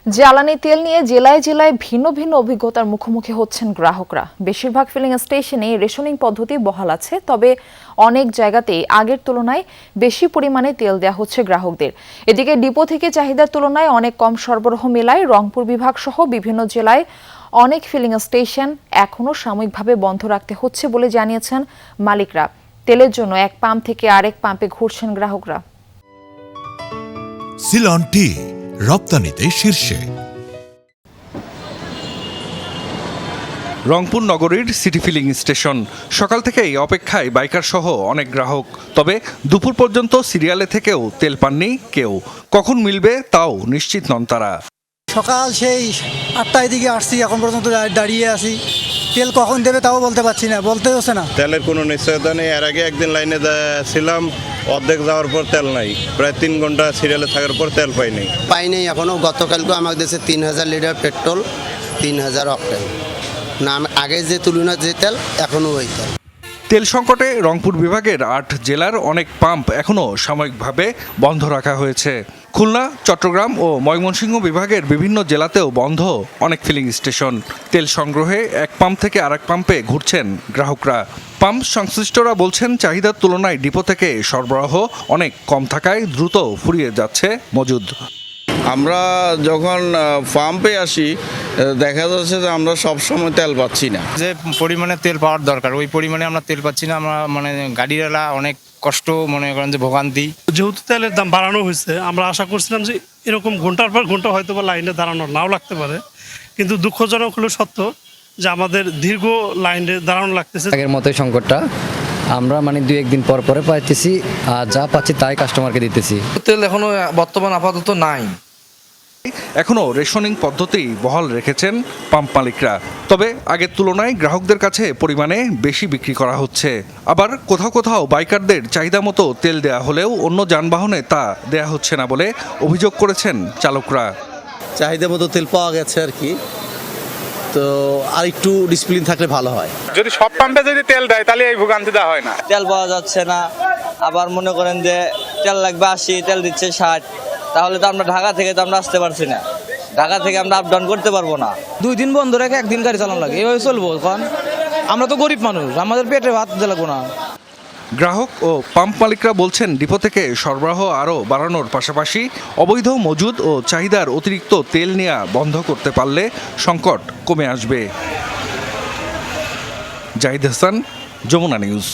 জ্বালানি তেল নিয়ে জেলায় জেলায় ভিন্ন ভিন্ন অভিজ্ঞতার মুখোমুখি হচ্ছেন গ্রাহকরা। বেশিরভাগ ফিলিং স্টেশনে রেশনিং পদ্ধতি বহাল আছে, তবে অনেক জায়গাতেই আগের তুলনায় বেশি পরিমাণে তেল দেওয়া হচ্ছে গ্রাহকদের। এদিকে ডিপো থেকে চাহিদার তুলনায় অনেক কম সরবরাহ মেলায় রংপুর বিভাগ সহ বিভিন্ন জেলায় অনেক ফিলিং স্টেশন এখনও সাময়িকভাবে বন্ধ রাখতে হচ্ছে বলে জানিয়েছেন মালিকরা। তেলের জন্য এক পাম্প থেকে আরেক পাম্পে ঘুরছেন গ্রাহকরা। সিলন টি রপ্তানিতে শীর্ষে। রংপুর নগরীর সিটি ফিলিং স্টেশন সকাল থেকেই অপেক্ষায় বাইকার সহ অনেক গ্রাহক। তবে দুপুর পর্যন্ত সিরিয়ালে থেকেও তেল পাননি কেউ। কখন মিলবে তাও নিশ্চিত নন তারা। সকাল সেই 8টার দিকে আসছি, এখন পর্যন্ত দাঁড়িয়ে আছি। তেল কখন দেবে তাও বলতে পারছি না, বলতে হচ্ছে না। তেলের কোনো নিশ্চয়তা নেই। এর আগে একদিন লাইনে ছিলাম, অর্ধেক যাওয়ার পর তেল নাই, প্রায় 3 ঘন্টা সিরিয়ালে থাকার পর তেল পাইনি এখনো। গতকালকে আমাকে দিয়েছে 3000 লিটার পেট্রোল, 3000 অক্টেন। না, আগে যে তুলনা যে তেল এখনো ওই তেল। তেল সংকটে রংপুর বিভাগের 8 জেলার অনেক পাম্প এখনও সাময়িকভাবে বন্ধ রাখা হয়েছে। খুলনা, চট্টগ্রাম ও ময়মনসিংহ বিভাগের বিভিন্ন জেলাতেও বন্ধ অনেক ফিলিং স্টেশন। তেল সংগ্রহে এক পাম্প থেকে আরেক পাম্পে ঘুরছেন গ্রাহকরা। পাম্প সংশ্লিষ্টরা বলছেন, চাহিদার তুলনায় ডিপো থেকে সরবরাহ অনেক কম থাকায় দ্রুত ফুরিয়ে যাচ্ছে মজুদ। আমরা যখন পাম্পে আসি দেখা যাচ্ছে যে আমরা সব সময় তেল পাচ্ছি না। যে পরিমাণে তেল পাওয়ার দরকার ওই পরিমাণে আমরা তেল পাচ্ছি না। আমরা গাড়িওয়ালা অনেক কষ্ট, মনে করেন যে ভোগান্তি। যেহেতু তেলের দাম বাড়ানো হয়েছে, আমরা আশা করছিলাম যে এরকম ঘন্টার পর ঘন্টা হয়তো বা লাইনে দাঁড়ানো নাও লাগতে পারে, কিন্তু দুঃখজনক হলো সত্য যে আমাদের দীর্ঘ লাইনে দাঁড়ানো লাগতেছে। আগের মতোই সংকটটা আমরা 2-1 দিন পর পরে পাইতেছি, আর যা পাচ্ছি তাই কাস্টমারকে দিতেছি। তেল এখনো বর্তমান আপাতত নাই। এখনও রেশনিং পদ্ধতি বহাল রেখেছেন পাম্প মালিকরা। তবে আগের তুলনায় গ্রাহকদের কাছে পরিমাণে বেশি বিক্রি করা হচ্ছে। আবার কোথাও কোথাও বাইকারদের চাহিদা মতো তেল দেয়া হলেও অন্য যানবাহনে তা দেয়া হচ্ছে না বলে অভিযোগ করেছেন চালকরা। চাহিদা মতো তেল পাওয়া গেছে আর কি, তো আর একটু ডিসিপ্লিন থাকলে ভালো হয়। যদি সব পাম্পে যদি তেল দেয় তাহলে এই ভোগান্তিটা হয় না। তেল পাওয়া যাচ্ছে না, আবার মনে করেন যে তেল লাগবে 80, তেল দিচ্ছে 60, তাহলে তো আমরা ঢাকা থেকে তো আমরা আসতে পারছি না। ঢাকা থেকে আমরা আপ ডাউন করতে পারবো না। 2 দিন বন্ধ রেখে 1 দিন গাড়ি চালানো লাগে, এভাবে চলবো? এখন আমরা তো গরিব মানুষ, আমাদের পেটে ভাত দিতে লাগবো না। গ্রাহক ও পাম্প মালিকরা বলছেন, ডিপো থেকে সরবরাহ আরও বাড়ানোর পাশাপাশি অবৈধ মজুদ ও চাহিদার অতিরিক্ত তেল নেওয়া বন্ধ করতে পারলে সংকট কমে আসবে। জাহিদ হাসান, যমুনা নিউজ।